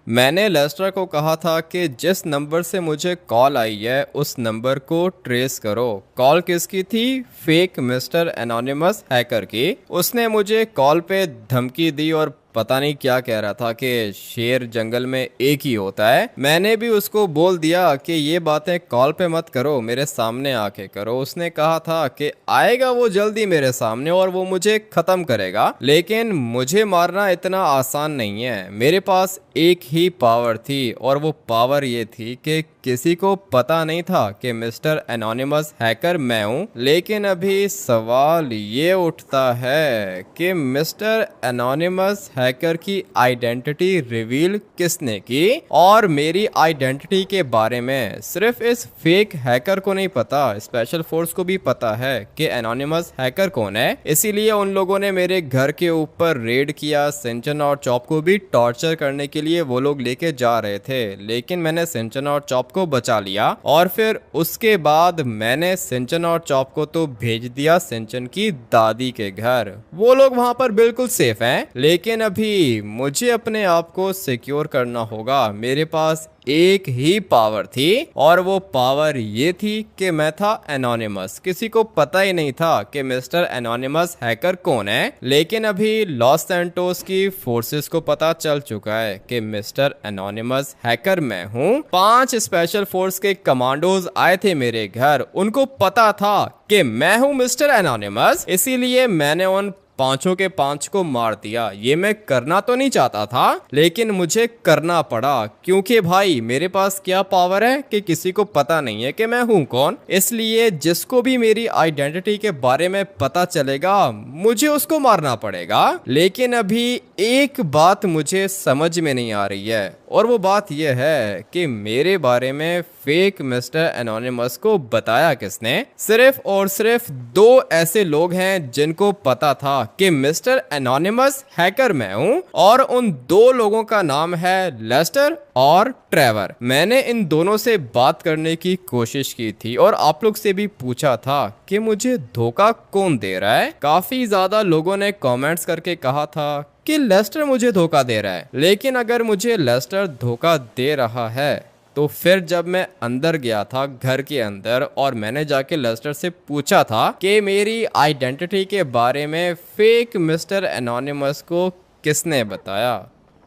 मैंने लेस्टर को कहा था कि जिस नंबर से मुझे कॉल आई है उस नंबर को ट्रेस करो। कॉल किसकी थी? फेक मिस्टर एनोनिमस हैकर की। उसने मुझे कॉल पे धमकी दी और पता नहीं क्या कह रहा था कि शेर जंगल में एक ही होता है। मैंने भी उसको बोल दिया कि ये बातें कॉल पे मत करो, मेरे सामने आके करो। उसने कहा था कि आएगा वो जल्दी मेरे सामने और वो मुझे खत्म करेगा, लेकिन मुझे मारना इतना आसान नहीं है। मेरे पास एक ही पावर थी और वो पावर ये थी कि किसी को पता नहीं था कि मिस्टर एनोनिमस हैकर मैं हूं। लेकिन अभी सवाल ये उठता है कि मिस्टर एनोनिमस हैकर की आइडेंटिटी रिवील किसने की? और मेरी आइडेंटिटी के बारे में सिर्फ इस फेक हैकर को नहीं पता, स्पेशल फोर्स को भी पता है कि एनोनिमस हैकर कौन है। इसीलिए उन लोगों ने मेरे घर के ऊपर रेड किया। सिंचन और चॉप को भी टॉर्चर करने के लिए वो लोग लेके जा रहे थे, लेकिन मैंने सिंचन और चॉप को बचा लिया। और फिर उसके बाद मैंने सिंचन और चॉप को तो भेज दिया सिंचन की दादी के घर। वो लोग वहां पर बिल्कुल सेफ हैं, लेकिन अभी मुझे अपने आप को सिक्योर करना होगा। मेरे पास एक ही पावर थी और वो पावर ये थी कि मैं था एनोनिमस। किसी को पता ही नहीं था कि मिस्टर एनोनिमस हैकर कौन है, लेकिन अभी लॉस सैंटोस की फोर्सेस को पता चल चुका है कि मिस्टर एनोनिमस हैकर मैं हूँ। 5 स्पेशल फोर्स के कमांडोज आए थे मेरे घर, उनको पता था कि मैं हूँ मिस्टर एनोनिमस, इसीलिए मैंने उन 5 के 5 को मार दिया। ये मैं करना तो नहीं चाहता था, लेकिन मुझे करना पड़ा, क्योंकि भाई मेरे पास क्या पावर है कि किसी को पता नहीं है कि मैं हूं कौन। इसलिए जिसको भी मेरी आइडेंटिटी के बारे में पता चलेगा मुझे उसको मारना पड़ेगा। लेकिन अभी एक बात मुझे समझ में नहीं आ रही है, और वो बात यह है कि मेरे बारे में फेक मिस्टर एनोनिमस को बताया किसने? सिर्फ और सिर्फ 2 ऐसे लोग हैं जिनको पता था कि मिस्टर एनोनिमस हैकर मैं हूं, और उन 2 लोगों का नाम है लेस्टर और ट्रेवर। मैंने इन दोनों से बात करने की कोशिश की थी और आप लोग से भी पूछा था कि मुझे धोखा कौन दे रहा है। काफी ज्यादा लोगों ने कमेंट्स करके कहा था कि लेस्टर मुझे धोखा दे रहा है। लेकिन अगर मुझे लेस्टर धोखा दे रहा है तो फिर जब मैं अंदर गया था घर के अंदर और मैंने जाके लेस्टर से पूछा था कि मेरी आइडेंटिटी के बारे में फेक मिस्टर एनोनिमस को किसने बताया,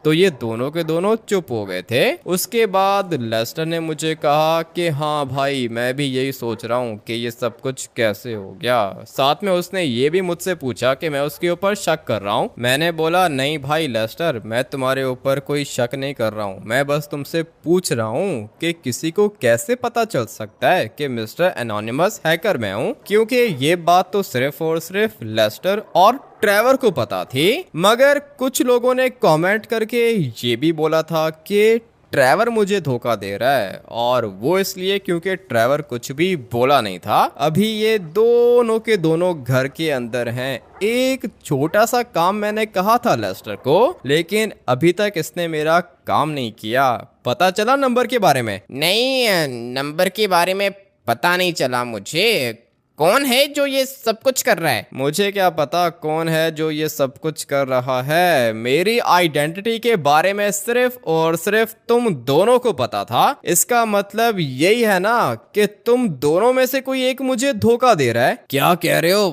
तो ये दोनों के दोनों चुप हो गए थे। उसके बाद लेस्टर ने मुझे कहा कि हाँ भाई, मैं भी यही सोच रहा हूँ कि ये सब कुछ कैसे हो गया। साथ में उसने ये भी मुझसे पूछा कि मैं उसके ऊपर शक कर रहा हूँ। मैंने बोला नहीं भाई लेस्टर, मैं तुम्हारे ऊपर कोई शक नहीं कर रहा हूँ, मैं बस तुमसे पूछ रहा हूँ कि किसी को कैसे पता चल सकता है कि मिस्टर एनोनिमस हैकर मैं हूँ, क्योंकि ये बात तो सिर्फ और सिर्फ लेस्टर और ट्रेवर को पता थी। मगर कुछ लोगों ने कमेंट करके ये भी बोला था कि ट्रेवर मुझे धोखा दे रहा है, और वो इसलिए क्योंकि ट्रेवर कुछ भी बोला नहीं था। अभी ये दोनों के दोनों घर के अंदर हैं। एक छोटा सा काम मैंने कहा था लेस्टर को, लेकिन अभी तक इसने मेरा काम नहीं किया। पता चला नंबर के बारे में? नहीं, नंबर के बारे में पता नहीं चला मुझे। कौन है जो ये सब कुछ कर रहा है? मुझे क्या पता कौन है जो ये सब कुछ कर रहा है। मेरी आइडेंटिटी के बारे में सिर्फ और सिर्फ तुम दोनों को पता था। इसका मतलब यही है ना कि तुम दोनों में से कोई एक मुझे धोखा दे रहा है। क्या कह रहे हो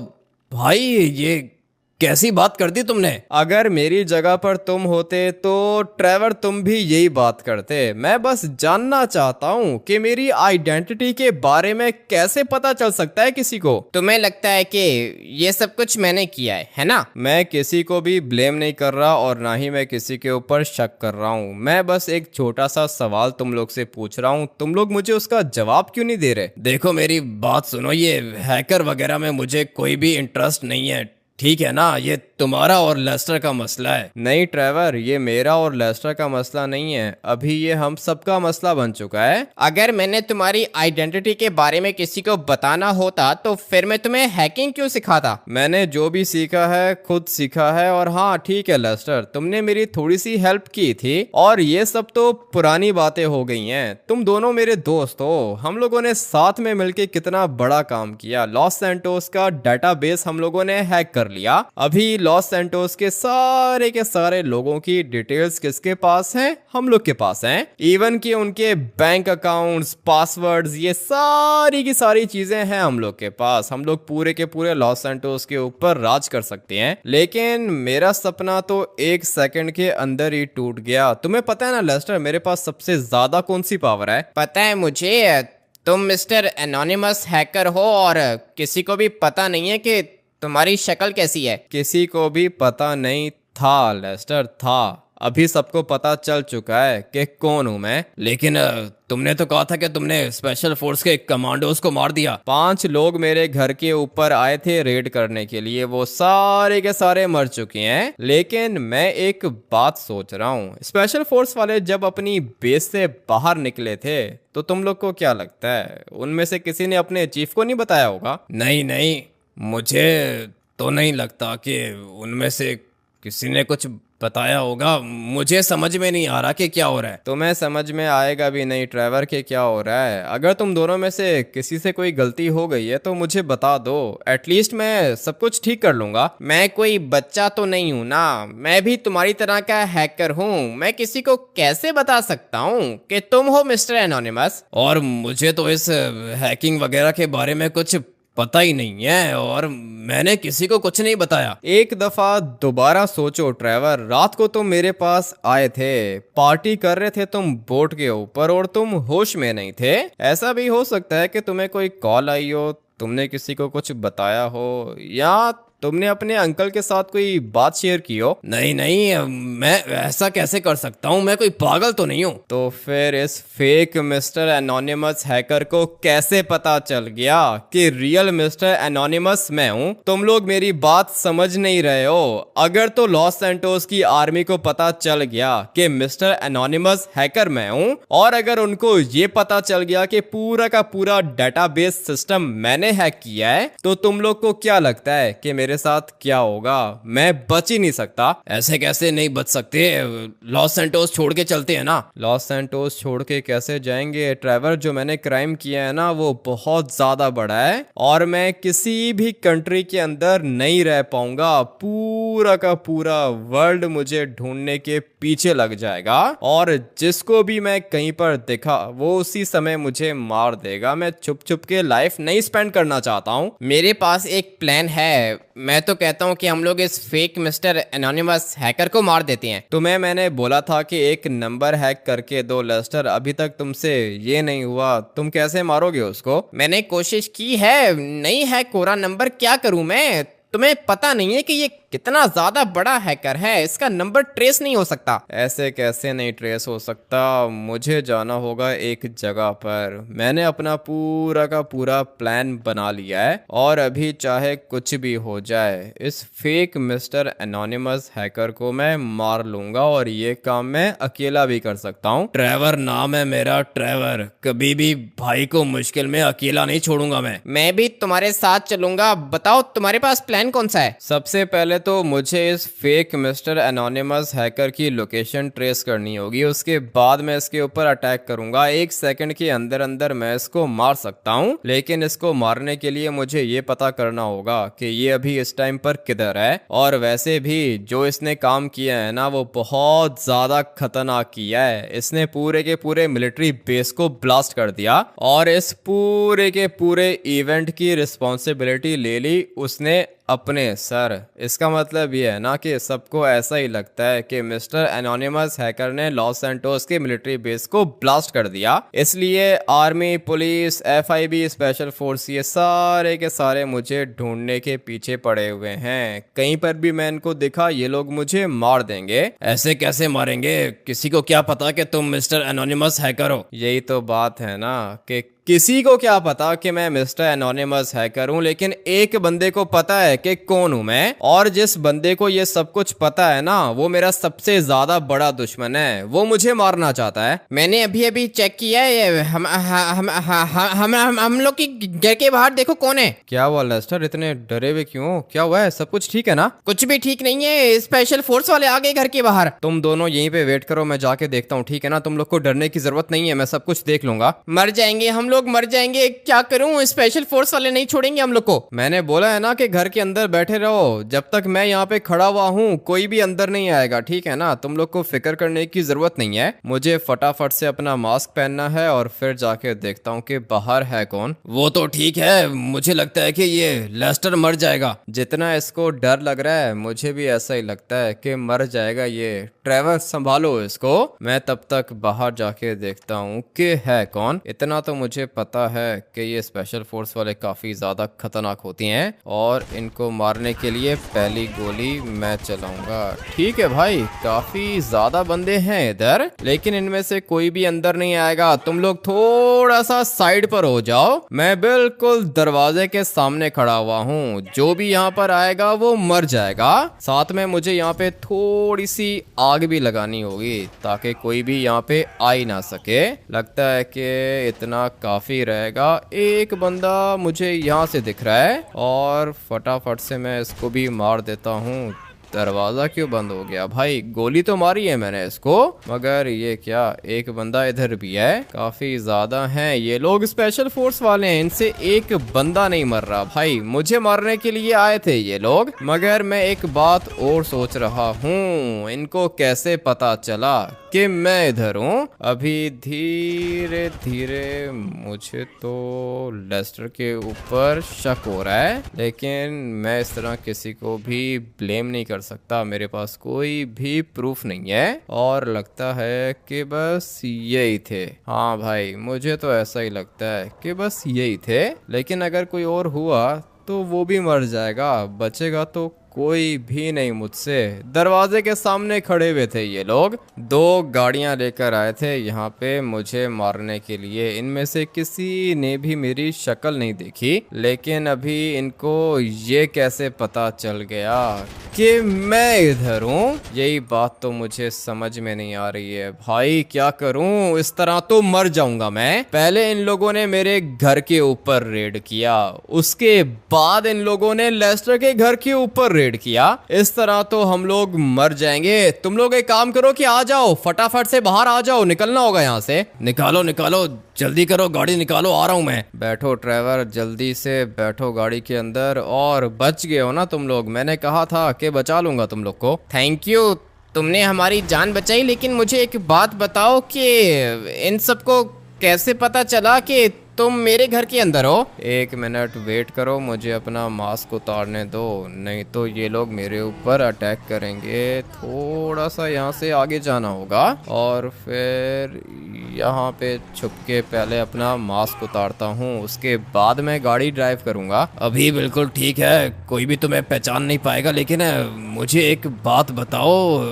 भाई, ये कैसी बात कर दी तुमने? अगर मेरी जगह पर तुम होते तो ट्रेवर तुम भी यही बात करते। मैं बस जानना चाहता हूँ कि मेरी आइडेंटिटी के बारे में कैसे पता चल सकता है किसी को। तुम्हें लगता है कि ये सब कुछ मैंने किया है ना? मैं किसी को भी ब्लेम नहीं कर रहा और ना ही मैं किसी के ऊपर शक कर रहा हूँ। मैं बस एक छोटा सा सवाल तुम लोग से पूछ रहा हूँ, तुम लोग मुझे उसका जवाब क्यों नहीं दे रहे? देखो मेरी बात सुनो, ये हैकर वगैरह में मुझे कोई भी इंटरेस्ट नहीं है, ठीक है ना? ये तुम्हारा और लेस्टर का मसला है। नहीं ट्रेवर, ये मेरा और लेस्टर का मसला नहीं है, अभी ये हम सबका मसला बन चुका है। अगर मैंने तुम्हारी आइडेंटिटी के बारे में किसी को बताना होता तो फिर मैं तुम्हें हैकिंग क्यों सिखाता? मैंने जो भी सीखा है खुद सीखा है। और हाँ ठीक है लेस्टर, तुमने मेरी थोड़ी सी हेल्प की थी और ये सब तो पुरानी बातें हो गई हैं। तुम दोनों मेरे दोस्त हो, हम लोगों ने साथ में मिलके कितना बड़ा काम किया। लॉस सैंटोस का डाटाबेस हम लोगों ने हैक कर कर लिया। अभी लॉस सैंटोस के सारे लोगों की डिटेल्स किसके पास हैं? हम लोग के पास हैं। इवन कि उनके बैंक अकाउंट्स, पासवर्ड्स, ये सारी की सारी चीजें हैं हम लोग के पास। हम लोग पूरे के पूरे लॉस सैंटोस के ऊपर राज कर सकते हैं। लेकिन मेरा सपना तो 1 सेकंड के अंदर ही टूट गया। तुम्हें पता है ना लेस्टर, मेरे पास सबसे ज्यादा कौन सी पावर है? पता है मुझे, तुम मिस्टर एनोनिमस हैकर हो और किसी को भी पता नहीं है कि तुम्हारी शक्ल कैसी है। किसी को भी पता नहीं था लेस्टर, था। अभी सबको पता चल चुका है कि कौन हूं मैं। लेकिन तुमने तो कहा था कि तुमने स्पेशल फोर्स के कमांडोज को मार दिया। 5 लोग मेरे घर के ऊपर आए थे रेड करने के लिए, वो सारे के सारे मर चुके हैं। लेकिन मैं एक बात सोच रहा हूँ, स्पेशल फोर्स वाले जब अपनी बेस से बाहर निकले थे तो तुम लोग को क्या लगता है उनमें से किसी ने अपने चीफ को नहीं बताया होगा? नहीं नहीं, मुझे तो नहीं लगता कि उनमें से किसी ने कुछ बताया होगा। मुझे समझ में नहीं आ रहा कि क्या हो रहा है। तुम्हें समझ में आएगा भी नहीं ट्रेवर के क्या हो रहा है। अगर तुम दोनों में से किसी से कोई गलती हो गई है तो मुझे बता दो, एटलीस्ट मैं सब कुछ ठीक कर लूंगा। मैं कोई बच्चा तो नहीं हूँ ना, मैं भी तुम्हारी तरह का हैकर हूँ। मैं किसी को कैसे बता सकता हूँ कि तुम हो मिस्टर एनोनिमस? और मुझे तो इस हैकिंग वगैरह के बारे में कुछ पता ही नहीं है और मैंने किसी को कुछ नहीं बताया। एक दफा दोबारा सोचो ट्रेवर, रात को तुम मेरे पास आए थे, पार्टी कर रहे थे तुम बोट के ऊपर और तुम होश में नहीं थे। ऐसा भी हो सकता है कि तुम्हें कोई कॉल आई हो, तुमने किसी को कुछ बताया हो, या तुमने अपने अंकल के साथ कोई बात शेयर की हो। नहीं नहीं, मैं ऐसा कैसे कर सकता हूँ? मैं कोई पागल तो नहीं हूँ। तो फिर इस फेक मिस्टर एनोनिमस हैकर को कैसे पता चल गया कि रियल मिस्टर एनोनिमस मैं हूँ? तुम लोग मेरी बात समझ नहीं रहे हो। अगर तो लॉस सैंटोस की आर्मी को पता चल गया कि मिस्टर एनोनिमस हैकर मैं हूँ, और अगर उनको ये पता चल गया कि पूरा का पूरा डेटाबेस सिस्टम मैंने हैक किया है, तो तुम लोग को क्या लगता है कि मेरे साथ क्या होगा? मैं बच ही नहीं सकता। ऐसे कैसे नहीं बच सकते? लॉस सैंटोस छोड़ के चलते हैं ना। लॉस सैंटोस छोड़ के कैसे जाएंगे ट्रेवर? जो मैंने क्राइम किया है ना वो बहुत ज्यादा बड़ा है और मैं किसी भी कंट्री के अंदर नहीं रह पाऊंगा। पूरा का पूरा वर्ल्ड मुझे ढूंढने के पीछे लग जाएगा और जिसको भी मैं कहीं पर दिखा वो उसी समय मुझे मार देगा। मैं छुप छुप के लाइफ नहीं स्पेंड करना चाहता हूँ। मेरे पास एक प्लान है। मैं तो कहता हूँ कि हम लोग इस फेक मिस्टर एनोनिमस हैकर को मार देते हैं। तुम्हें मैंने बोला था कि एक नंबर हैक करके दो लेस्टर, अभी तक तुमसे ये नहीं हुआ। तुम कैसे मारोगे उसको? मैंने कोशिश की है, नहीं हैक हो रहा नंबर, क्या करूं मैं? तुम्हें पता नहीं है कि ये कितना ज्यादा बड़ा हैकर है, इसका नंबर ट्रेस नहीं हो सकता। ऐसे कैसे नहीं ट्रेस हो सकता? मुझे जाना होगा एक जगह पर। मैंने अपना पूरा का पूरा प्लान बना लिया है और अभी चाहे कुछ भी हो जाए इस फेक मिस्टर एनोनिमस हैकर को मैं मार लूंगा और ये काम मैं अकेला भी कर सकता हूँ। ट्रेवर नाम है मेरा, ट्रेवर। कभी भी भाई को मुश्किल में अकेला नहीं छोड़ूंगा मैं भी तुम्हारे साथ चलूंगा। बताओ तुम्हारे पास प्लान कौन सा है? सबसे पहले तो मुझे इस फेक मिस्टर एनोनिमस हैकर की लोकेशन ट्रेस करनी होगी, उसके बाद मैं इसके ऊपर अटैक करूंगा। 1 सेकंड के अंदर अंदर मैं इसको मार सकता हूं, लेकिन इसको मारने के लिए मुझे ये पता करना होगा कि ये अभी इस टाइम पर किधर है। और वैसे भी जो इसने काम किया है ना वो बहुत ज्यादा खतरनाक किया है। इसने पूरे के पूरे मिलिट्री बेस को ब्लास्ट कर दिया और इस पूरे के पूरे इवेंट की रिस्पॉन्सिबिलिटी ले ली उसने अपने सर। इसका मतलब ये है ना कि सबको ऐसा ही लगता है कि मिस्टर एनोनिमस हैकर ने लॉस सैंटोस के मिलिट्री बेस को ब्लास्ट कर दिया, इसलिए army, police, FIB, special force ये सारे के सारे मुझे ढूंढने के पीछे पड़े हुए हैं। कहीं पर भी मैं इनको दिखा ये लोग मुझे मार देंगे। ऐसे कैसे मारेंगे? किसी को क्या पता कि तुम मिस्टर एनोनिमस हैकर हो? यही तो बात है ना कि किसी को क्या पता कि मैं मिस्टर एनोनिमस हैकर हूं, लेकिन एक बंदे को पता है कि कौन हूं मैं, और जिस बंदे को ये सब कुछ पता है ना वो मेरा सबसे ज्यादा बड़ा दुश्मन है। वो मुझे मारना चाहता है। मैंने अभी अभी चेक किया है, हम लोग की घर के बाहर देखो कौन है। क्या हुआ लेस्टर, इतने डरे हुए क्यों? क्या हुआ है? सब कुछ ठीक है ना? कुछ भी ठीक नहीं है, स्पेशल फोर्स वाले आ गए घर के बाहर। तुम दोनों यहीं पे वेट करो, मैं जाके देखता हूँ, ठीक है ना? तुम लोग को डरने की जरूरत नहीं है, मैं सब कुछ देख लूंगा। मर जाएंगे हम लोग मर जाएंगे, क्या करूं? स्पेशल फोर्स वाले नहीं छोड़ेंगे हम लोग को। मैंने बोला है ना कि घर के अंदर बैठे रहो, जब तक मैं यहाँ पे खड़ा हुआ हूँ कोई भी अंदर नहीं आएगा, ठीक है ना? तुम लोग को फिक्र करने की जरूरत नहीं है। मुझे फटाफट से अपना मास्क पहनना है और फिर जाके देखता हूँ कि बाहर है कौन। वो तो ठीक है, मुझे लगता है कि ये लेस्टर मर जाएगा। जितना इसको डर लग रहा है मुझे भी ऐसा ही लगता है कि मर जाएगा ये। ट्रेवर संभालो इसको, मैं तब तक बाहर जाके देखता हूँ कि है कौन। इतना तो मुझे पता है कि ये स्पेशल फोर्स वाले काफी ज्यादा खतरनाक होती हैं और इनको मारने के लिए पहली गोली मैं चलाऊंगा। ठीक है भाई, काफी ज्यादा बंदे हैं इधर, लेकिन इनमें से कोई भी अंदर नहीं आएगा। तुम लोग थोड़ा सा साइड पर हो जाओ, मैं बिल्कुल दरवाजे के सामने खड़ा हुआ हूँ। जो भी यहाँ पर आएगा वो मर जाएगा। साथ में मुझे यहाँ पे थोड़ी सी आग भी लगानी होगी ताकि कोई भी यहाँ पे आ ही ना सके। लगता है कि इतना काफी रहेगा। एक बंदा मुझे यहाँ से दिख रहा है और फटाफट से मैं इसको भी मार देता हूँ। दरवाजा क्यों बंद हो गया भाई? गोली तो मारी है मैंने इसको, मगर ये क्या, एक बंदा इधर भी है। काफी ज्यादा हैं ये लोग, स्पेशल फोर्स वाले हैं। इनसे एक बंदा नहीं मर रहा भाई। मुझे मारने के लिए आए थे ये लोग, मगर मैं एक बात और सोच रहा हूँ, इनको कैसे पता चला कि मैं इधर हूँ? अभी धीरे धीरे मुझे तो लेस्टर के ऊपर शक हो रहा है, लेकिन मैं इस तरह किसी को भी ब्लेम नहीं कर सकता। मेरे पास कोई भी प्रूफ नहीं है और लगता है कि बस यही थे। हाँ भाई, मुझे तो ऐसा ही लगता है कि बस यही थे, लेकिन अगर कोई और हुआ तो वो भी मर जाएगा, बचेगा तो कोई भी नहीं मुझसे। दरवाजे के सामने खड़े हुए थे ये लोग। दो गाड़ियां लेकर आए थे यहाँ पे मुझे मारने के लिए। इनमें से किसी ने भी मेरी शक्ल नहीं देखी, लेकिन अभी इनको ये कैसे पता चल गया कि मैं इधर हूँ? यही बात तो मुझे समझ में नहीं आ रही है भाई। क्या करूँ? इस तरह तो मर जाऊंगा मैं। पहले इन लोगों ने मेरे घर के ऊपर रेड किया, उसके बाद इन लोगों ने लेस्टर के घर के ऊपर रेड किया। इस तरह तो हम लोग मर जाएंगे। तुम लोग एक काम करो कि आ जाओ, फटाफट से बाहर आ जाओ, निकलना होगा यहाँ से। निकालो निकालो, जल्दी करो, गाड़ी निकालो, आ रहा हूँ मैं। बैठो ड्राइवर, जल्दी से बैठो गाड़ी के अंदर। और बच गए हो ना तुम लोग? मैंने कहा था कि बचा लूंगा तुम लोग को। थैंक यू, तुमने हमारी जान बचाई। लेकिन मुझे एक बात बताओ कि इन सबको कैसे पता चला कि तुम मेरे घर के अंदर हो? एक मिनट वेट करो, मुझे अपना मास्क उतारने दो, नहीं तो ये लोग मेरे ऊपर अटैक करेंगे। थोड़ा सा यहाँ से आगे जाना होगा और फिर यहाँ पे छुप के पहले अपना मास्क उतारता हूँ, उसके बाद मैं गाड़ी ड्राइव करूँगा। अभी बिल्कुल ठीक है, कोई भी तुम्हें पहचान नहीं पाएगा। लेकिन मुझे एक बात बताओ,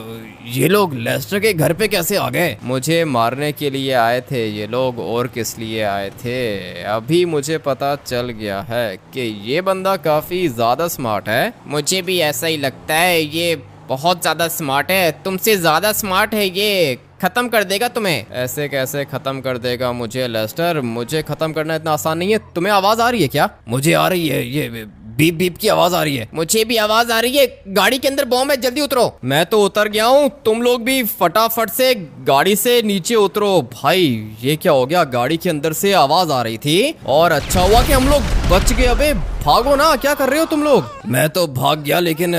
ये लोग लेस्टर के घर पे कैसे आ गए? मुझे मारने के लिए आए थे ये लोग, और किस लिए आए थे? अभी मुझे पता चल गया है कि ये बंदा काफी ज्यादा स्मार्ट है। मुझे भी ऐसा ही लगता है, ये बहुत ज्यादा स्मार्ट है, तुमसे ज्यादा स्मार्ट है। ये खत्म कर देगा तुम्हें। ऐसे कैसे खत्म कर देगा मुझे लेस्टर? मुझे खत्म करना इतना आसान नहीं है। तुम्हें आवाज आ रही है क्या? मुझे आ रही है, ये बीप बीप की आवाज आ रही है। मुझे भी आवाज आ रही है। गाड़ी के अंदर बॉम्ब है, जल्दी उतरो। मैं तो उतर गया हूँ, तुम लोग भी फटाफट से गाड़ी से नीचे उतरो। भाई ये क्या हो गया? गाड़ी के अंदर से आवाज आ रही थी और अच्छा हुआ कि हम लोग बच गए। अबे भागो ना, क्या कर रहे हो तुम लोग? मैं तो भाग गया, लेकिन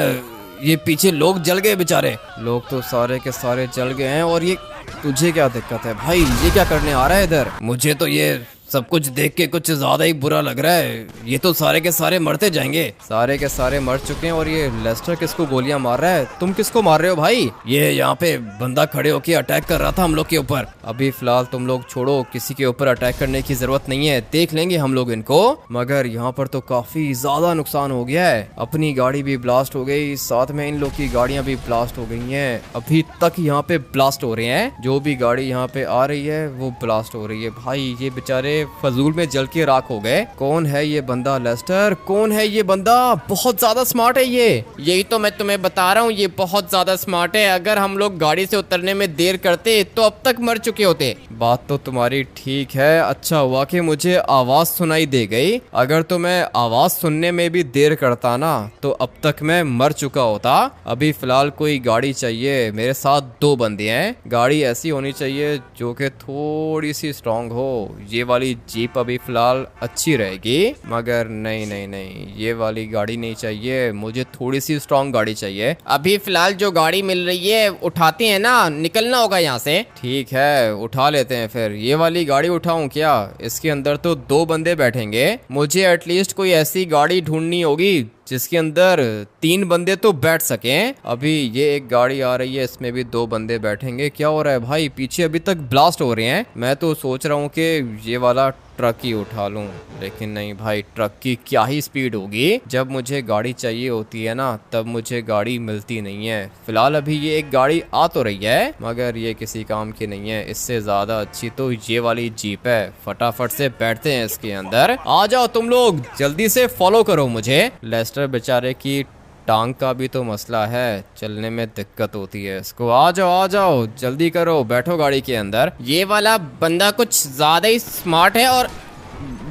ये पीछे लोग जल गए बेचारे। लोग तो सारे के सारे जल गए हैं। और ये तुझे क्या दिक्कत है भाई? ये क्या करने आ रहा है इधर? मुझे तो ये सब कुछ देख के कुछ ज्यादा ही बुरा लग रहा है। ये तो सारे के सारे मरते जाएंगे। सारे के सारे मर चुके हैं। और ये लेस्टर किसको गोलियां मार रहा है? तुम किसको मार रहे हो भाई? ये यहाँ पे बंदा खड़े होके अटैक कर रहा था हम लोग के ऊपर। अभी फिलहाल तुम लोग छोड़ो, किसी के ऊपर अटैक करने की जरूरत नहीं है, देख लेंगे हम लोग इनको। मगर यहाँ पर तो काफी ज्यादा नुकसान हो गया है। अपनी गाड़ी भी ब्लास्ट हो गई, साथ में इन लोग की गाड़ियां भी ब्लास्ट हो गई हैं। अभी तक यहाँ पे ब्लास्ट हो रहे हैं। जो भी गाड़ी यहाँ पे आ रही है वो ब्लास्ट हो रही है। भाई ये बेचारे फजूल में जल के राख हो गए। कौन है ये बंदा लेस्टर? कौन है ये बंदा? बहुत ज्यादा स्मार्ट है ये। यही तो मैं तुम्हें बता रहा हूँ, ये बहुत ज्यादा स्मार्ट है। अगर हम लोग गाड़ी से उतरने में देर करते तो अब तक मर चुके होते। बात तो तुम्हारी ठीक है। अच्छा हुआ कि मुझे आवाज सुनाई दे गई। अगर तो मैं आवाज सुनने में भी देर करता ना तो अब तक मैं मर चुका होता। अभी फिलहाल कोई गाड़ी चाहिए। मेरे साथ 2 बंदे हैं। गाड़ी ऐसी होनी चाहिए जो कि थोड़ी सी स्ट्रांग हो। ये वाली वाली जीप अभी फिलहाल अच्छी रहेगी, मगर नहीं नहीं नहीं, ये वाली गाड़ी नहीं चाहिए, मुझे थोड़ी सी स्ट्रॉन्ग गाड़ी चाहिए। अभी फिलहाल जो गाड़ी मिल रही है उठाते हैं ना, निकलना होगा यहाँ से। ठीक है, उठा लेते हैं फिर। ये वाली गाड़ी उठाऊं क्या? इसके अंदर तो 2 बंदे बैठेंगे, मुझे एटलीस्ट कोई ऐसी गाड़ी ढूंढनी होगी जिसके अंदर 3 बंदे तो बैठ सकें। अभी ये एक गाड़ी आ रही है, इसमें भी 2 बंदे बैठेंगे। क्या हो रहा है भाई? पीछे अभी तक ब्लास्ट हो रहे हैं। मैं तो सोच रहा हूँ कि ये वाला ट्रक ही उठा लूं, लेकिन नहीं भाई, ट्रक की क्या ही स्पीड होगी। जब मुझे गाड़ी चाहिए होती है ना, तब मुझे गाड़ी मिलती नहीं है। फिलहाल अभी ये एक गाड़ी आ तो रही है, मगर ये किसी काम की नहीं है। इससे ज्यादा अच्छी तो ये वाली जीप है। फटाफट से बैठते हैं इसके अंदर। आ जाओ तुम लोग, जल्दी से फॉलो करो मुझे। लेस्टर बेचारे की टांग का भी तो मसला है, चलने में दिक्कत होती है इसको। आ जाओ जल्दी करो, बैठो गाड़ी के अंदर। ये वाला बंदा कुछ ज्यादा ही स्मार्ट है और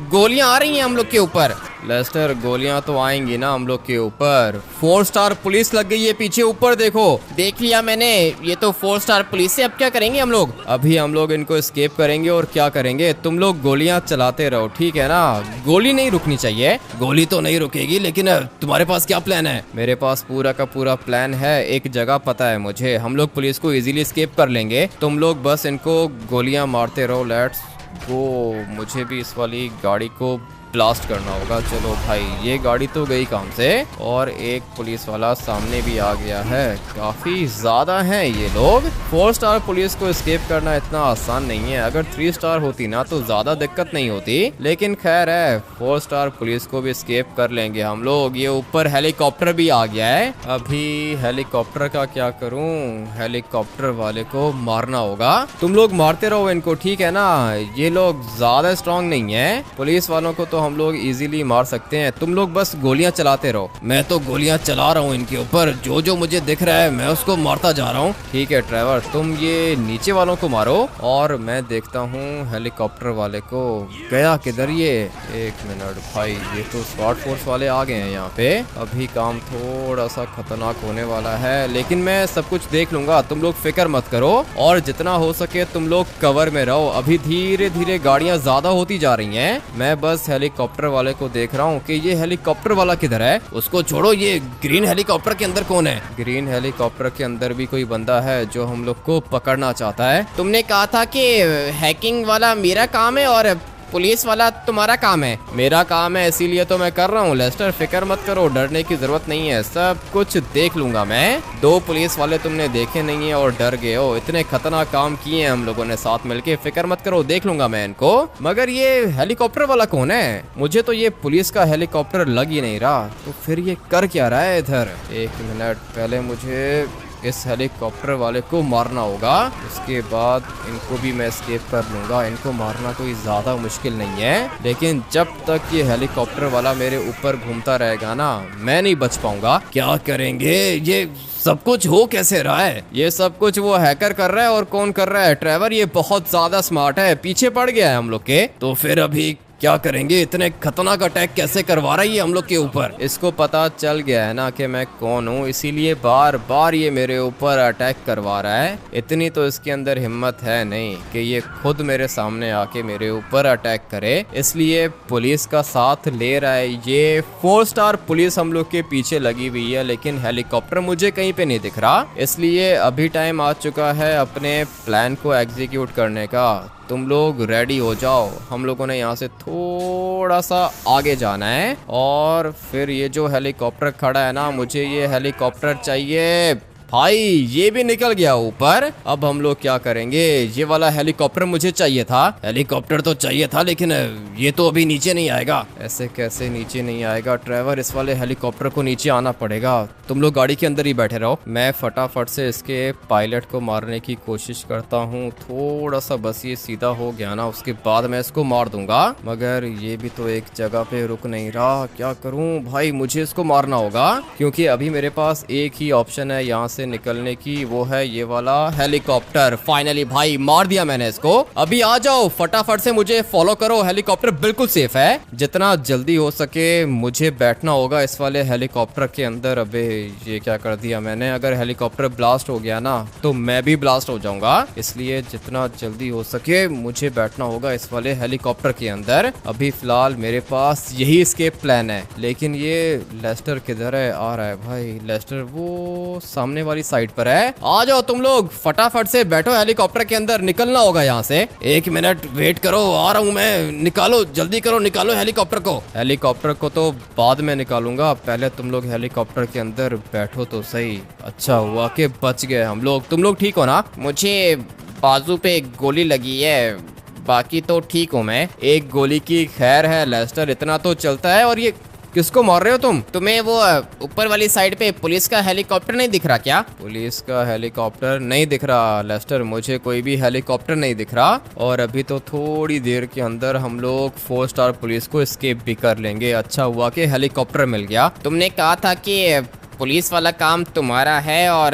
गोलियां आ रही हैं हम लोग के ऊपर। लेस्टर, गोलियां तो आएंगी ना हम लोग के ऊपर। 4 स्टार पुलिस लग गई है पीछे, ऊपर देखो। देख लिया मैंने, ये तो 4 स्टार पुलिस है। अब क्या करेंगे हम लोग? अभी हम लोग इनको एस्केप करेंगे। और क्या करेंगे, तुम लोग गोलियां चलाते रहो, ठीक है ना? गोली नहीं रुकनी चाहिए। गोली तो नहीं रुकेगी, लेकिन तुम्हारे पास क्या प्लान है? मेरे पास पूरा का पूरा प्लान है। एक जगह पता है मुझे, हम लोग पुलिस को इजीली एस्केप कर लेंगे। तुम लोग बस इनको गोलियां मारते रहो। Let's go. मुझे भी इस वाली गाड़ी को ब्लास्ट करना होगा। चलो भाई, ये गाड़ी तो गई काम से। और एक पुलिस वाला सामने भी आ गया है। काफी ज्यादा हैं ये लोग। 4 स्टार पुलिस को एस्केप करना इतना आसान नहीं है। अगर 3 स्टार होती ना तो ज्यादा दिक्कत नहीं होती, लेकिन खैर है, 4 स्टार पुलिस को भी एस्केप कर लेंगे हम लोग। ये ऊपर हेलीकॉप्टर भी आ गया है। अभी हेलीकॉप्टर का क्या करूं? हेलीकॉप्टर वाले को मारना होगा। तुम लोग मारते रहो इनको, ठीक है ना? ये लोग ज्यादा स्ट्रांग नहीं है। पुलिस वालों को तो हम लोग इजीली मार सकते हैं। तुम लोग बस गोलियां चलाते रहो। मैं तो गोलियां चला रहा हूँ इनके ऊपर। जो जो मुझे दिख रहा है मैं उसको मारता जा रहा हूँ। ठीक है ट्रेवर, तुम ये नीचे वालों को मारो और मैं देखता हूँ हेलीकॉप्टर वाले को। गया किधर ये? एक मिनट भाई, ये तो स्क्वाड फोर्स वाले आ गए हैं यहाँ पे। अभी काम थोड़ा सा खतरनाक होने वाला है, लेकिन मैं सब कुछ देख लूंगा। तुम लोग फिक्र मत करो और जितना हो सके तुम लोग कवर में रहो। अभी धीरे धीरे गाड़ियां ज्यादा होती जा रही हैं। मैं बस हेलीकॉप्टर वाले को देख रहा हूँ कि ये हेलीकॉप्टर वाला किधर है। उसको छोड़ो, ये ग्रीन हेलीकॉप्टर के अंदर कौन है? ग्रीन हेलीकॉप्टर के अंदर भी कोई बंदा है जो हम लोग को पकड़ना चाहता है। तुमने कहा था कि हैकिंग वाला मेरा काम है और पुलिस वाला तुम्हारा काम है। मेरा काम है, इसीलिए तो मैं कर रहा हूँ। लेस्टर, फिक्र मत करो, डरने की जरूरत नहीं है, सब कुछ देख लूंगा मैं। 2 पुलिस वाले तुमने देखे नहीं है और डर गए हो। इतने खतरनाक काम किए हैं हम लोगों ने साथ मिलके। फिक्र मत करो, देख लूंगा मैं इनको। मगर ये हेलीकॉप्टर वाला कौन है? मुझे तो ये पुलिस का हेलीकॉप्टर लग ही नहीं रहा। तो फिर ये कर क्या रहा है इधर? एक मिनट, पहले मुझे इस हेलीकॉप्टर वाले को मारना होगा, उसके बाद इनको भी मैं एस्केप कर लूंगा। इनको मारना कोई ज्यादा मुश्किल नहीं है, लेकिन जब तक ये हेलीकॉप्टर वाला मेरे ऊपर घूमता रहेगा ना, मैं नहीं बच पाऊंगा। क्या करेंगे? ये सब कुछ हो कैसे रहा है? ये सब कुछ वो हैकर कर रहा है। और कौन कर रहा है? ट्रेवर, ये बहुत ज्यादा स्मार्ट है, पीछे पड़ गया है हम लोग के। तो फिर अभी क्या करेंगे? इतने खतरनाक अटैक कैसे करवा रही है हम लोग के ऊपर? इसको पता चल गया है ना कि मैं कौन हूँ, इसीलिए बार बार ये मेरे ऊपर अटैक करवा रहा है। इतनी तो इसके अंदर हिम्मत है नहीं कि ये खुद मेरे सामने आके मेरे ऊपर अटैक करे, इसलिए पुलिस का साथ ले रहा है। ये 4 स्टार पुलिस हम लोग के पीछे लगी हुई है, लेकिन हेलीकॉप्टर मुझे कहीं पे नहीं दिख रहा। इसलिए अभी टाइम आ चुका है अपने प्लान को एग्जीक्यूट करने का। तुम लोग रेडी हो जाओ। हम लोगों ने यहाँ से थोड़ा सा आगे जाना है और फिर ये जो हेलीकॉप्टर खड़ा है ना, मुझे ये हेलीकॉप्टर चाहिए। भाई ये भी निकल गया ऊपर। अब हम लोग क्या करेंगे? ये वाला हेलीकॉप्टर मुझे चाहिए था। हेलीकॉप्टर तो चाहिए था, लेकिन ये तो अभी नीचे नहीं आएगा। ऐसे कैसे नीचे नहीं आएगा ट्रेवर? इस वाले हेलीकॉप्टर को नीचे आना पड़ेगा। तुम लोग गाड़ी के अंदर ही बैठे रहो, मैं फटाफट से इसके पायलट को मारने की कोशिश करता हूँ। थोड़ा सा बस ये सीधा हो गया ना, उसके बाद मैं इसको मार दूंगा। मगर ये भी तो एक जगह पे रुक नहीं रहा। क्या करूँ भाई? मुझे इसको मारना होगा, क्योंकि अभी मेरे पास एक ही ऑप्शन है। यहाँ से से निकलने की, वो है ये वाला हेलीकॉप्टर। फाइनली भाई मार दिया मैंने इसको। अभी आ जाओ, फटाफट से मुझे फॉलो करो, हेलीकॉप्टर बिल्कुल सेफ है। जितना जल्दी हो सके मुझे बैठना होगा इस वाले हेलीकॉप्टर के अंदर। अबे ये क्या कर दिया मैंने, अगर हेलीकॉप्टर ब्लास्ट हो गया ना तो मैं भी ब्लास्ट हो जाऊंगा, इसलिए जितना जल्दी हो सके मुझे बैठना होगा इस वाले हेलीकॉप्टर के अंदर। अभी फिलहाल मेरे पास यही एस्केप प्लान है। लेकिन ये लेस्टर किधर है? आ रहा है भाई लेस्टर, वो सामने वाली साइड पर है। आ जाओ तुम लोग, फटाफट से बैठो हेलीकॉप्टर के अंदर, निकलना होगा यहाँ से। 1 मिनट वेट करो, आ रहा हूँ मैं। निकालो, जल्दी करो, निकालो हेलीकॉप्टर को। हेलीकॉप्टर को तो बाद में निकालूंगा, पहले तुम लोग हेलीकॉप्टर के अंदर बैठो तो सही। अच्छा हुआ कि बच गए हम लोग। तुम लोग ठीक हो ना? मुझे बाजू पे गोली लगी है, बाकी तो ठीक हूँ मैं। एक गोली की खैर है लेस्टर, इतना तो चलता है। और ये किसको मार रहे हो तुम? तुम्हें वो ऊपर वाली साइड पे पुलिस का हेलीकॉप्टर नहीं दिख रहा क्या? पुलिस का हेलीकॉप्टर नहीं दिख रहा लेस्टर, मुझे कोई भी हेलीकॉप्टर नहीं दिख रहा। और अभी तो थोड़ी देर के अंदर हम लोग 4 स्टार पुलिस को एस्केप भी कर लेंगे। अच्छा हुआ कि हेलीकॉप्टर मिल गया। तुमने कहा था कि पुलिस वाला काम तुम्हारा है, और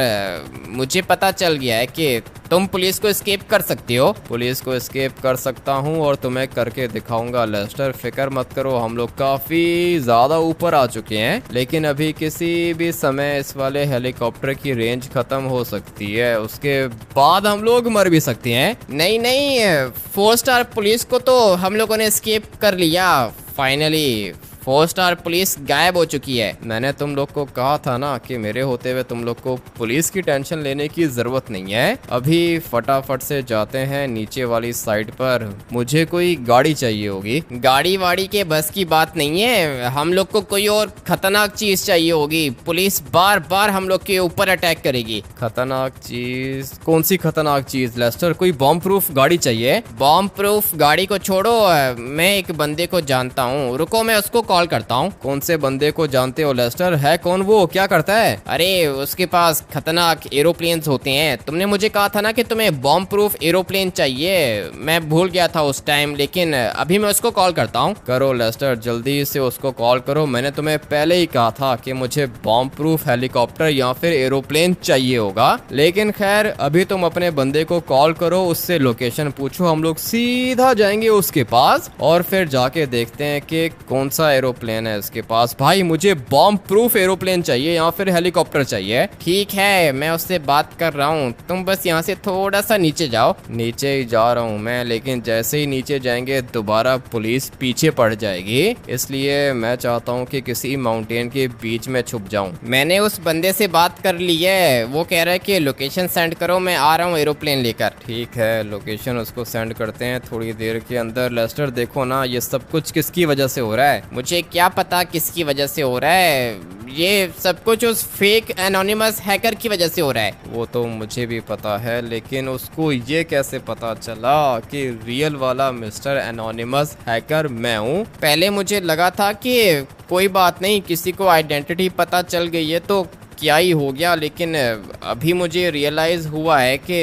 मुझे पता चल गया है कि तुम पुलिस को एस्केप कर सकती हो। पुलिस को एस्केप कर सकता हूँ और तुम्हें करके दिखाऊंगा लेस्टर, फिक्र मत करो। हम लोग काफी ज्यादा ऊपर आ चुके हैं, लेकिन अभी किसी भी समय इस वाले हेलीकॉप्टर की रेंज खत्म हो सकती है, उसके बाद हम लोग मर भी सकते हैं। नहीं नहीं, 4 स्टार पुलिस को तो हम लोगों ने एस्केप कर लिया फाइनली। 4 स्टार पुलिस गायब हो चुकी है। मैंने तुम लोग को कहा था ना कि मेरे होते हुए तुम लोग को पुलिस की टेंशन लेने की जरूरत नहीं है। अभी फटाफट से जाते हैं नीचे वाली साइड पर, मुझे कोई गाड़ी चाहिए होगी। गाड़ी वाड़ी के बस की बात नहीं है, हम लोग को कोई और खतरनाक चीज चाहिए होगी। पुलिस बार बार हम लोग के ऊपर अटैक करेगी। खतरनाक चीज? कौन सी खतरनाक चीज लेस्टर? कोई बॉम्ब प्रूफ गाड़ी चाहिए? बॉम्ब प्रूफ गाड़ी को छोड़ो, मैं एक बंदे को जानता हूँ, रुको मैं उसको कॉल करता हूँ। कौन से बंदे को जानते हो लेस्टर? है कौन वो, क्या करता है? अरे उसके पास खतरनाक एरोप्लेन्स होते हैं। तुमने मुझे कहा था ना कि तुम्हें बॉम्ब प्रूफ एरोप्लेन चाहिए, मैं भूल गया था उस टाइम, लेकिन अभी मैं उसको कॉल करता हूँ। करो लेस्टर, जल्दी से उसको कॉल करो। मैंने तुम्हें पहले ही कहा था कि मुझे बॉम्ब प्रूफ हेलीकॉप्टर या फिर एरोप्लेन चाहिए होगा। लेकिन खैर अभी तुम अपने बंदे को कॉल करो, उससे लोकेशन पूछो, हम लोग सीधा जाएंगे उसके पास और फिर जाके देखते हैं कि कौन सा एरोप्लेन है इसके पास। भाई मुझे बॉम्ब प्रूफ एरोप्लेन चाहिए या फिर हेलीकॉप्टर चाहिए। ठीक है, मैं उससे बात कर रहा हूँ, तुम बस यहाँ से थोड़ा सा नीचे जाओ। नीचे ही जा रहा हूँ मैं, लेकिन जैसे ही नीचे जाएंगे दोबारा पुलिस पीछे पड़ जाएगी, इसलिए मैं चाहता हूँ कि किसी माउंटेन के बीच में छुप जाऊँ। मैंने उस बंदे से बात कर ली है, वो कह रहा है कि लोकेशन सेंड करो, मैं आ रहा हूँ एरोप्लेन लेकर। ठीक है, लोकेशन उसको सेंड करते हैं थोड़ी देर के अंदर। लेस्टर देखो ना, ये सब कुछ किसकी वजह से हो रहा है? मुझे क्या पता किसकी वजह से हो रहा है, ये सब कुछ उस फेक एनोनिमस हैकर की वजह से हो रहा है। वो तो मुझे भी पता है, लेकिन उसको ये कैसे पता चला कि रियल वाला मिस्टर एनोनिमस हैकर मैं हूँ? पहले मुझे लगा था कि कोई बात नहीं, किसी को आइडेंटिटी पता चल गई है तो क्या ही हो गया, लेकिन अभी मुझे रियलाइज हुआ है कि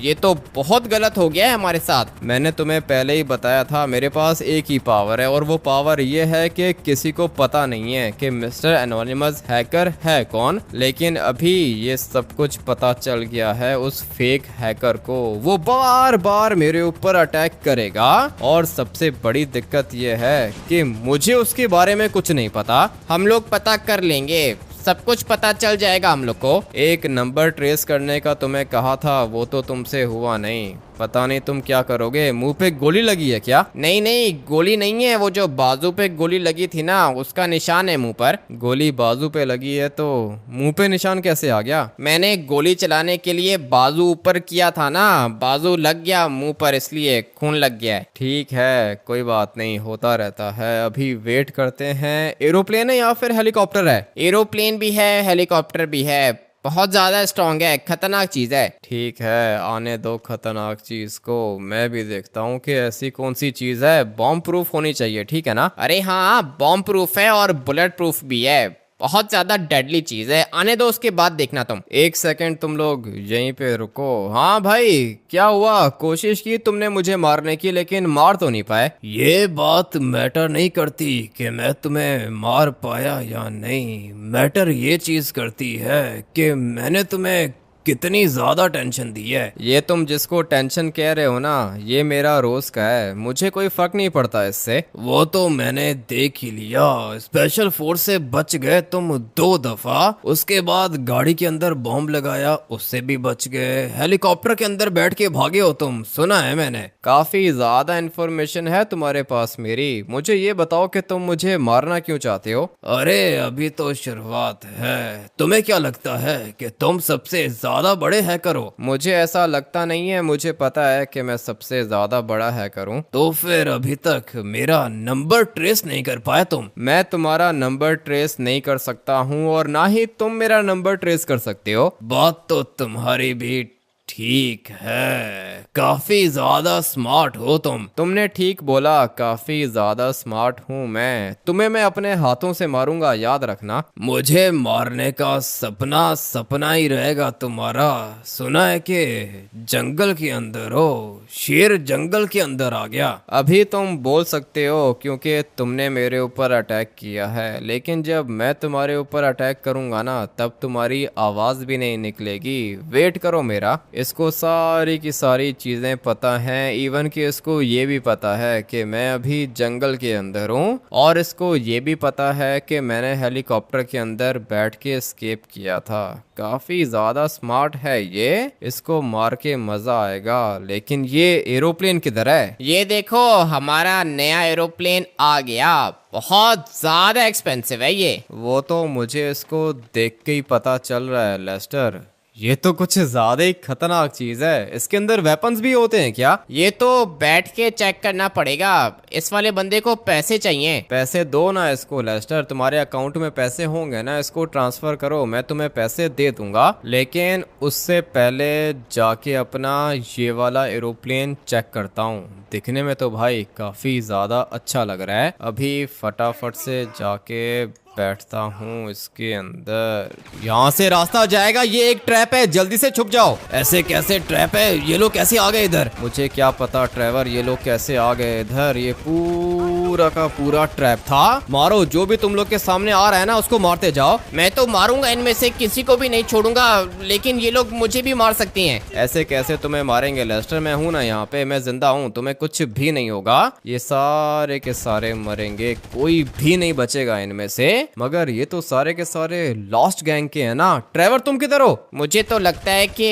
ये तो बहुत गलत हो गया है हमारे साथ। मैंने तुम्हें पहले ही बताया था, मेरे पास एक ही पावर है और वो पावर ये है कि किसी को पता नहीं है कि मिस्टर एनोनिमस हैकर है कौन। लेकिन अभी ये सब कुछ पता चल गया है उस फेक हैकर को, वो बार बार मेरे ऊपर अटैक करेगा। और सबसे बड़ी दिक्कत ये है कि मुझे उसके बारे में कुछ नहीं पता। हम लोग पता कर लेंगे, सब कुछ पता चल जाएगा हम लोग को। एक नंबर ट्रेस करने का तुम्हें कहा था, वो तो तुमसे हुआ नहीं। पता नहीं तुम क्या करोगे। मुंह पे गोली लगी है क्या? नहीं नहीं, गोली नहीं है, वो जो बाजू पे गोली लगी थी ना, उसका निशान है मुंह पर। गोली बाजू पे लगी है तो मुंह पे निशान कैसे आ गया? मैंने गोली चलाने के लिए बाजू ऊपर किया था ना, बाजू लग गया मुंह पर, इसलिए खून लग गया है। ठीक है, कोई बात नहीं, होता रहता है। अभी वेट करते हैं। एरोप्लेन है या फिर हेलीकॉप्टर है? एरोप्लेन भी है, हेलीकॉप्टर भी है, बहुत ज्यादा स्ट्रॉन्ग है, खतरनाक चीज है। ठीक है, आने दो खतरनाक चीज को, मैं भी देखता हूँ कि ऐसी कौन सी चीज है। बॉम्ब प्रूफ होनी चाहिए, ठीक है ना? अरे हाँ, बॉम्ब प्रूफ है और बुलेट प्रूफ भी है। बहुत ज्यादा डेडली चीज है, आने दो उसके बाद देखना तुम। एक सेकंड तुम लोग यहीं पे रुको। हाँ भाई, क्या हुआ? कोशिश की तुमने मुझे मारने की, लेकिन मार तो नहीं पाए। ये बात मैटर नहीं करती कि मैं तुम्हें मार पाया या नहीं। मैटर ये चीज करती है कि मैंने तुम्हें कितनी ज्यादा टेंशन दी है। ये तुम जिसको टेंशन कह रहे हो ना, ये मेरा रोज का है, मुझे कोई फर्क नहीं पड़ता इससे। वो तो मैंने देख ही लिया। स्पेशल फोर्स से बच गए तुम 2 दफा, उसके बाद गाड़ी के अंदर बॉम्ब लगाया, उससे भी बच गए। हेलीकॉप्टर के अंदर बैठ के भागे हो तुम, सुना है मैंने। काफी ज्यादा इन्फॉर्मेशन है तुम्हारे पास मेरी। मुझे ये बताओ कि तुम मुझे मारना क्यों चाहते हो? अरे अभी तो शुरुआत है। तुम्हें क्या लगता है कि तुम सबसे ज्यादा बड़े हैकर हो? मुझे ऐसा लगता नहीं है, मुझे पता है कि मैं सबसे ज्यादा बड़ा हैकर हूँ। तो फिर अभी तक मेरा नंबर ट्रेस नहीं कर पाए तुम? मैं तुम्हारा नंबर ट्रेस नहीं कर सकता हूँ और ना ही तुम मेरा नंबर ट्रेस कर सकते हो। बात तो तुम्हारी भी ठीक है, काफी ज्यादा स्मार्ट हो तुम। तुमने ठीक बोला, काफी ज्यादा स्मार्ट हूँ मैं। तुम्हें मैं अपने हाथों से मारूंगा, याद रखना। मुझे मारने का सपना सपना ही रहेगा तुम्हारा। सुना है कि जंगल के अंदर हो, शेर जंगल के अंदर आ गया। अभी तुम बोल सकते हो क्योंकि तुमने मेरे ऊपर अटैक किया है, लेकिन जब मैं तुम्हारे ऊपर अटैक करूंगा ना, तब तुम्हारी आवाज भी नहीं निकलेगी। वेट करो मेरा। इसको सारी की सारी चीजें पता हैं, इवन कि इसको ये भी पता है कि मैं अभी जंगल के अंदर हूँ, और इसको ये भी पता है कि मैंने हेलीकॉप्टर के अंदर बैठ के एस्केप किया था। काफी ज्यादा स्मार्ट है ये, इसको मार के मजा आएगा। लेकिन ये एरोप्लेन किधर है? ये देखो, हमारा नया एरोप्लेन आ गया। बहुत ज्यादा एक्सपेंसिव है ये। वो तो मुझे इसको देख के ही पता चल रहा है लेस्टर। ये तो कुछ ज्यादा ही खतरनाक चीज है। इसके अंदर वेपन्स भी होते हैं क्या? ये तो बैठ के चेक करना पड़ेगा। इस वाले बंदे को पैसे चाहिए। पैसे दो ना इसको लेस्टर, तुम्हारे अकाउंट में पैसे होंगे ना, इसको ट्रांसफर करो, मैं तुम्हें पैसे दे दूंगा। लेकिन उससे पहले जाके अपना ये वाला एरोप्लेन चेक करता हूँ। दिखने में तो भाई काफी ज्यादा अच्छा लग रहा है। अभी फटाफट से जाके बैठता हूँ इसके अंदर। यहाँ से रास्ता जाएगा, ये एक ट्रैप है, जल्दी से छुप जाओ। ऐसे कैसे ट्रैप है? ये लोग कैसे आ गए इधर? मुझे क्या पता ट्रेवर, ये लोग कैसे आ गए इधर। ये पूरा का पूरा ट्रैप था। मारो, जो भी तुम लोग के सामने आ रहा है ना, उसको मारते जाओ। मैं तो मारूंगा, इनमें से किसी को भी नहीं छोड़ूंगा, लेकिन ये लोग मुझे भी मार सकती हैं। ऐसे कैसे तुम्हें मारेंगे लेस्टर? मैं हूं ना यहाँ पे, मैं जिंदा हूँ, तुम्हें कुछ भी नहीं होगा। ये सारे के सारे मरेंगे, कोई भी नहीं बचेगा इनमें से। मगर ये तो सारे के सारे लॉस्ट गैंग के हैं ना। ट्रेवर तुम किधर हो? मुझे तो लगता है कि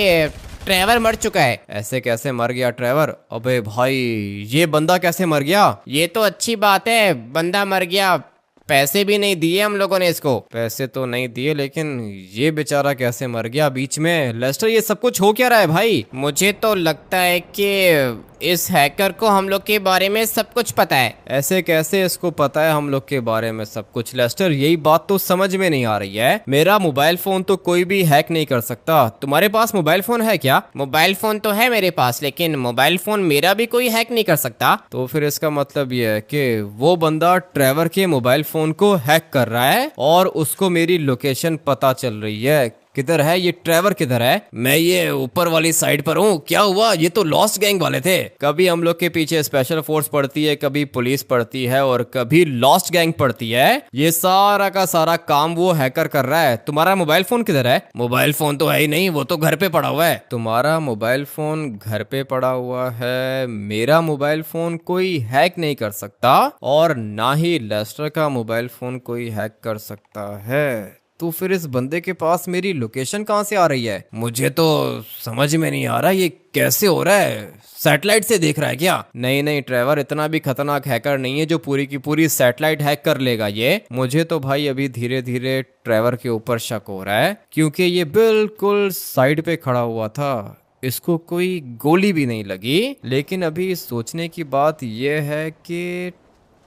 ट्रेवर मर चुका है। ऐसे कैसे मर गया ट्रेवर? अबे भाई, ये बंदा कैसे मर गया? ये तो अच्छी बात है, बंदा मर गया। पैसे भी नहीं दिए हम लोगों ने इसको। पैसे तो नहीं दिए, लेकिन ये बेचारा कैसे मर गया बीच में? लेस्टर, ये सब कुछ हो क्या रहा है भाई? मुझे तो लगता है कि इस हैकर को हम लोग के बारे में सब कुछ पता है। ऐसे कैसे इसको पता है हम लोग के बारे में सब कुछ? लेस्टर, यही बात तो समझ में नहीं आ रही है। मेरा मोबाइल फोन तो कोई भी हैक नहीं कर सकता। तुम्हारे पास मोबाइल फोन है क्या? मोबाइल फोन तो है मेरे पास, लेकिन मोबाइल फोन मेरा भी कोई हैक नहीं कर सकता। तो फिर इसका मतलब ये है कि वो बंदा ट्रेवर के मोबाइल फोन को हैक कर रहा है और उसको मेरी लोकेशन पता चल रही है। किधर है ये ट्रेवर, किधर है? मैं ये ऊपर वाली साइड पर हूँ। क्या हुआ? ये तो लॉस्ट गैंग वाले थे। कभी हम लोग के पीछे स्पेशल फोर्स पड़ती है, कभी पुलिस पड़ती है और कभी लॉस्ट गैंग पड़ती है। ये सारा का सारा काम वो हैकर कर रहा है। तुम्हारा मोबाइल फोन किधर है? मोबाइल फोन तो है ही नहीं, वो तो घर पे पड़ा हुआ है। तुम्हारा मोबाइल फोन घर पे पड़ा हुआ है? मेरा मोबाइल फोन कोई हैक नहीं कर सकता, और ना ही लेस्टर का मोबाइल फोन कोई हैक कर सकता है। तो फिर इस बंदे के पास मेरी लोकेशन कहाँ से आ रही है? मुझे तो समझ में नहीं आ रहा ये कैसे हो रहा है। सैटेलाइट से देख रहा है क्या? नहीं नहीं ट्रेवर, इतना भी खतरनाक हैकर नहीं है जो पूरी की पूरी सैटेलाइट हैक कर लेगा ये। मुझे तो भाई अभी धीरे धीरे ट्रेवर के ऊपर शक हो रहा है, क्योंकि ये बिल्कुल साइड पे खड़ा हुआ था, इसको कोई गोली भी नहीं लगी। लेकिन अभी सोचने की बात यह है कि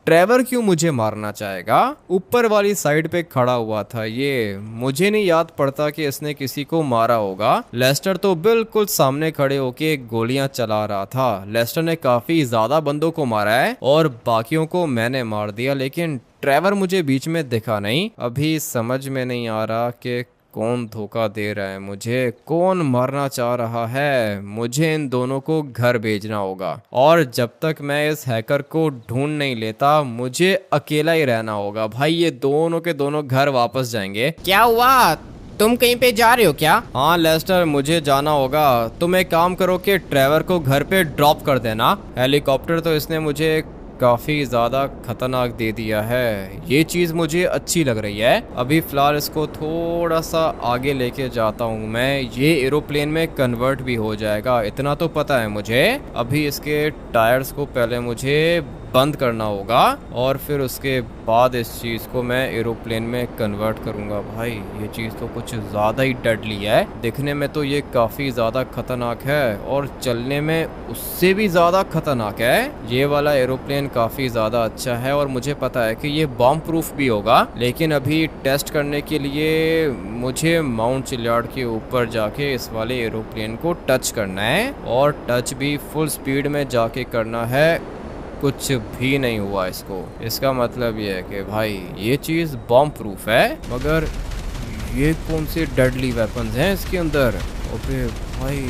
ट्रेवर क्यों मुझे मारना चाहेगा? ऊपर वाली साइड पे खड़ा हुआ था ये, मुझे नहीं याद पड़ता कि इसने किसी को मारा होगा। लेस्टर तो बिल्कुल सामने खड़े होके गोलियां चला रहा था। लेस्टर ने काफी ज्यादा बंदों को मारा है और बाकियों को मैंने मार दिया, लेकिन ट्रेवर मुझे बीच में दिखा नहीं। अभी समझ में नहीं आ रहा कि कौन धोखा दे रहा है मुझे, कौन मरना चाह रहा है। मुझे इन दोनों को घर भेजना होगा और जब तक मैं इस हैकर को ढूंढ नहीं लेता मुझे अकेला ही रहना होगा। भाई ये दोनों के दोनों घर वापस जाएंगे। क्या हुआ, तुम कहीं पे जा रहे हो क्या? हाँ लेस्टर, मुझे जाना होगा। तुम एक काम करो कि ट्रेवर को घर पे ड्रॉप कर देना। हेलीकॉप्टर तो इसने मुझे काफ़ी ज़्यादा खतरनाक दे दिया है, ये चीज़ मुझे अच्छी लग रही है। अभी फ़िलहाल इसको थोड़ा सा आगे लेके जाता हूँ मैं, ये एरोप्लेन में कन्वर्ट भी हो जाएगा, इतना तो पता है मुझे। अभी इसके टायर्स को पहले मुझे बंद करना होगा और फिर उसके बाद इस चीज़ को मैं एरोप्लेन में कन्वर्ट करूँगा। भाई ये चीज़ तो कुछ ज़्यादा ही डेडली है, दिखने में तो ये काफ़ी ज़्यादा खतरनाक है और चलने में उससे भी ज़्यादा खतरनाक है। ये वाला एरोप्लेन काफ़ी ज़्यादा अच्छा है और मुझे पता है कि ये बॉम्ब प्रूफ भी होगा, लेकिन अभी टेस्ट करने के लिए मुझे माउंट चिलियार्ड के ऊपर जाके इस वाले एरोप्लेन को टच करना है और टच भी फुल स्पीड में जाके करना है। कुछ भी नहीं हुआ इसको, इसका मतलब ये है कि भाई ये चीज़ बॉम्ब प्रूफ है। मगर ये कौन से डेडली वेपन्स हैं इसके अंदर? अबे भाई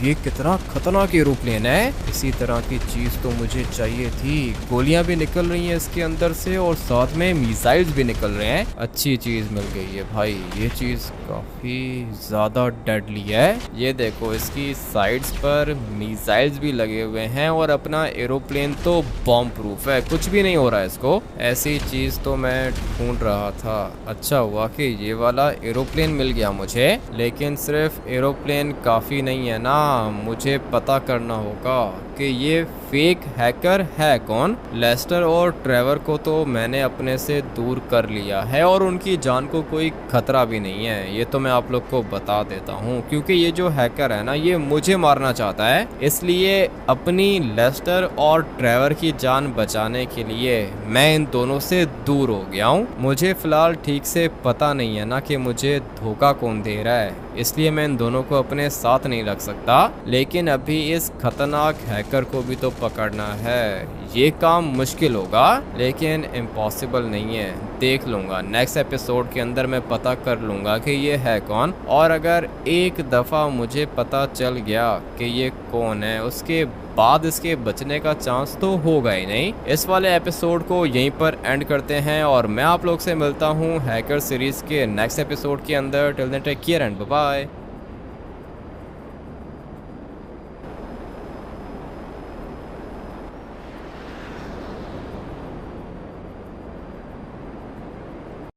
ये कितना खतरनाक एरोप्लेन है। इसी तरह की चीज़ तो मुझे चाहिए थी। गोलियां भी निकल रही हैं इसके अंदर से और साथ में मिसाइल्स भी निकल रहे हैं। अच्छी चीज़ मिल गई है भाई, ये चीज़ काफ़ी ज़्यादा डेडली है। ये देखो इसकी साइड्स पर मिसाइल्स भी लगे हुए हैं और अपना एरोप्लेन तो बॉम्ब प्रूफ है, कुछ भी नहीं हो रहा है इसको। ऐसी चीज़ तो मैं ढूंढ रहा था। अच्छा हुआ कि ये वाला एरोप्लेन मिल गया मुझे, लेकिन सिर्फ एरोप्लेन काफ़ी नहीं है ना, मुझे पता करना होगा कि ये फेक हैकर है कौन। लेस्टर और ट्रेवर को तो मैंने अपने से दूर कर लिया है और उनकी जान को कोई खतरा भी नहीं है, ये तो मैं आप लोग को बता देता हूँ, क्योंकि ये जो हैकर है ना ये मुझे मारना चाहता है। इसलिए अपनी लेस्टर और ट्रेवर की जान बचाने के लिए मैं इन दोनों से दूर हो गया हूँ। मुझे फिलहाल ठीक से पता नहीं है ना कि मुझे धोखा कौन दे रहा है, इसलिए मैं इन दोनों को अपने साथ नहीं रख सकता। लेकिन अभी इस खतरनाक हैकर को भी तो पकड़ना है। ये काम मुश्किल होगा लेकिन इम्पॉसिबल नहीं है, देख लूँगा नेक्स्ट एपिसोड के अंदर मैं पता कर लूँगा कि ये है कौन। और अगर एक दफ़ा मुझे पता चल गया कि ये कौन है उसके बाद इसके बचने का चांस तो होगा ही नहीं। इस वाले एपिसोड को यहीं पर एंड करते हैं और मैं आप लोग से मिलता हूँ हैकर सीरीज के नेक्स्ट एपिसोड के अंदर। Till then take care and bye bye.